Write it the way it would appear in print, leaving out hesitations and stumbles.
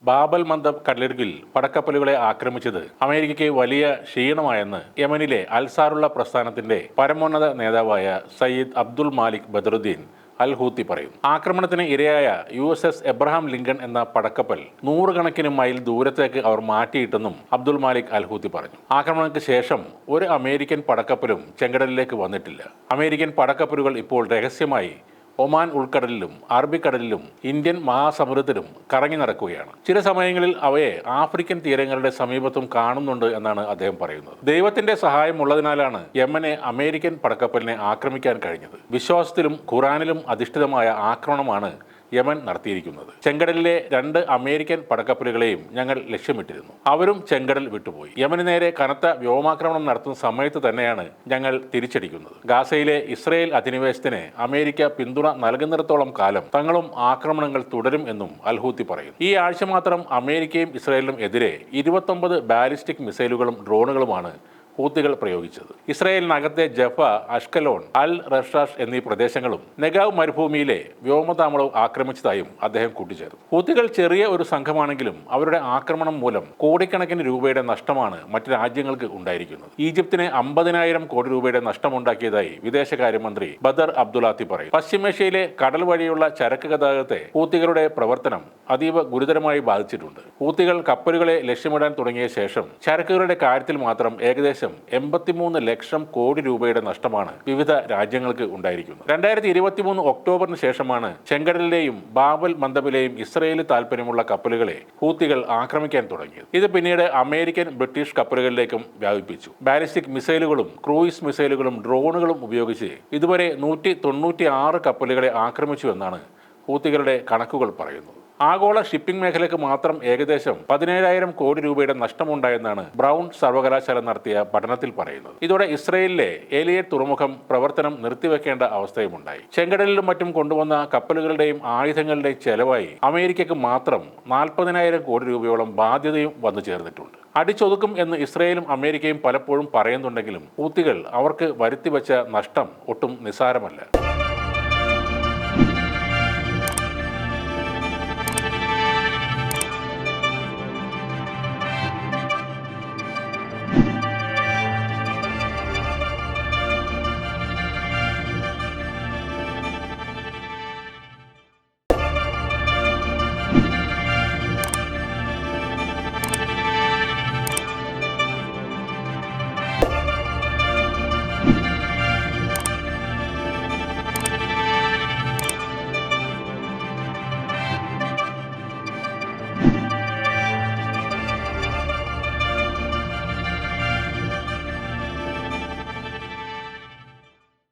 ബാബൽ മന്ദബ് കടലിടുക്കിൽ പടക്കപ്പലുകളെ ആക്രമിച്ചത് അമേരിക്കയ്ക്ക് വലിയ ക്ഷീണമായെന്ന് യമനിലെ അൽസാറുള്ള പ്രസ്ഥാനത്തിന്റെ പരമോന്നത നേതാവായ സയ്യിദ് അബ്ദുൽ മാലിക് ബദറുദ്ദീൻ അൽ ഹൂത്തി പറയുന്നു. ആക്രമണത്തിന് ഇരയായ USS എബ്രഹാം ലിങ്കൺ എന്ന പടക്കപ്പൽ 100 കണക്കിന് മൈൽ ദൂരത്തേക്ക് അവർ മാറ്റിയിട്ടെന്നും അബ്ദുൽ മാലിക് അൽ ഹൂത്തി പറഞ്ഞു. ആക്രമണത്തിന് ശേഷം ഒരു അമേരിക്കൻ പടക്കപ്പലും ചെങ്കടലിലേക്ക് വന്നിട്ടില്ല. അമേരിക്കൻ പടക്കപ്പലുകൾ ഇപ്പോൾ രഹസ്യമായി ഒമാൻ ഉൾക്കടലിലും അറബിക്കടലിലും ഇന്ത്യൻ മഹാസമുദ്രത്തിലും കറങ്ങി നടക്കുകയാണ്. ചില സമയങ്ങളിൽ അവയെ ആഫ്രിക്കൻ തീരങ്ങളുടെ സമീപത്തും കാണുന്നുണ്ട് എന്നാണ് അദ്ദേഹം പറയുന്നത്. ദൈവത്തിന്റെ സഹായം ഉള്ളതിനാലാണ് യമനെ അമേരിക്കൻ പടക്കപ്പലിനെ ആക്രമിക്കാൻ കഴിഞ്ഞത്. വിശ്വാസത്തിലും ഖുറാനിലും അധിഷ്ഠിതമായ ആക്രമണമാണ് യമൻ നടത്തിയിരിക്കുന്നത്. ചെങ്കടലിലെ 2 അമേരിക്കൻ പടക്കപ്പലുകളെയും ഞങ്ങൾ ലക്ഷ്യമിട്ടിരുന്നു. അവരും ചെങ്കടൽ വിട്ടുപോയി. യമന് നേരെ കനത്ത വ്യോമാക്രമണം നടത്തുന്ന സമയത്ത് തന്നെയാണ് ഞങ്ങൾ തിരിച്ചടിക്കുന്നത്. ഗാസയിലെ ഇസ്രയേൽ അധിനിവേശത്തിന് അമേരിക്ക പിന്തുണ നൽകുന്നിടത്തോളം കാലം തങ്ങളും ആക്രമണങ്ങൾ തുടരും എന്നും അൽ ഹൂത്തി പറയുന്നു. ഈ ആഴ്ച മാത്രം അമേരിക്കയും ഇസ്രയേലിനും എതിരെ 29 ബാലിസ്റ്റിക് മിസൈലുകളും ഡ്രോണുകളുമാണ് ഹൂത്തികൾ പ്രയോഗിച്ചത്. ഇസ്രായേലിനകത്തെ ജഫ, അഷ്കലോൺ, അൽ റഷാഷ് എന്നീ പ്രദേശങ്ങളും നെഗാവ് മരുഭൂമിയിലെ വ്യോമതാവളവും ആക്രമിച്ചതായും അദ്ദേഹം കൂട്ടിച്ചേർത്തു. ഹൂത്തികൾ ചെറിയ ഒരു സംഘമാണെങ്കിലും അവരുടെ ആക്രമണം മൂലം കോടിക്കണക്കിന് രൂപയുടെ നഷ്ടമാണ് മറ്റ് രാജ്യങ്ങൾക്ക് ഉണ്ടായിരിക്കുന്നത്. ഈജിപ്തിന് 50,000 കോടി രൂപയുടെ നഷ്ടമുണ്ടാക്കിയതായി വിദേശകാര്യമന്ത്രി ബദർ അബ്ദുലാത്തി പറയും. പശ്ചിമേഷ്യയിലെ കടൽ വഴിയുള്ള ചരക്ക് ഗതാഗതത്തെ ഹൂത്തികളുടെ പ്രവർത്തനം അതീവ ഗുരുതരമായി ബാധിച്ചിട്ടുണ്ട്. ഹൂത്തികൾ കപ്പലുകളെ ലക്ഷ്യമിടാൻ തുടങ്ങിയ ശേഷം ചരക്കുകളുടെ കാര്യത്തിൽ മാത്രം ഏകദേശം 83 ലക്ഷം കോടി രൂപയുടെ നഷ്ടമാണ് വിവിധ രാജ്യങ്ങൾക്ക് ഉണ്ടായിരിക്കുന്നത്. 2023 ഒക്ടോബറിന് ശേഷമാണ് ചെങ്കടലിലെയും ബാബൽ മന്ദബിലെയും ഇസ്രയേലി താൽപര്യമുള്ള കപ്പലുകളെ ഹൂത്തികൾ ആക്രമിക്കാൻ തുടങ്ങിയത്. ഇത് പിന്നീട് അമേരിക്കൻ, ബ്രിട്ടീഷ് കപ്പലുകളിലേക്കും വ്യാപിപ്പിച്ചു. ബാലിസ്റ്റിക് മിസൈലുകളും ക്രൂയിസ് മിസൈലുകളും ഡ്രോണുകളും ഉപയോഗിച്ച് ഇതുവരെ 196 കപ്പലുകളെ ആക്രമിച്ചുവെന്നാണ് ഹൂത്തികളുടെ കണക്കുകൾ പറയുന്നത്. ആഗോള ഷിപ്പിംഗ് മേഖലയ്ക്ക് മാത്രം ഏകദേശം 17,000 കോടി രൂപയുടെ നഷ്ടമുണ്ടായെന്നാണ് ബ്രൗൺ സർവകലാശാല നടത്തിയ പഠനത്തിൽ പറയുന്നത്. ഇതോടെ ഇസ്രയേലിലെ ഏലിയറ്റ് തുറമുഖം പ്രവർത്തനം നിർത്തിവെക്കേണ്ട അവസ്ഥയുമുണ്ടായി. ചെങ്കടലിലും മറ്റും കൊണ്ടുവന്ന കപ്പലുകളുടെയും ആയുധങ്ങളുടെയും ചെലവായി അമേരിക്കയ്ക്ക് മാത്രം 40,000 കോടി രൂപയോളം ബാധ്യതയും വന്നു ചേർന്നിട്ടുണ്ട്. അടിച്ചൊതുക്കും എന്ന് ഇസ്രയേലും അമേരിക്കയും പലപ്പോഴും പറയുന്നുണ്ടെങ്കിലും ഹൂത്തികൾ അവർക്ക് വരുത്തിവെച്ച നഷ്ടം ഒട്ടും നിസ്സാരമല്ല.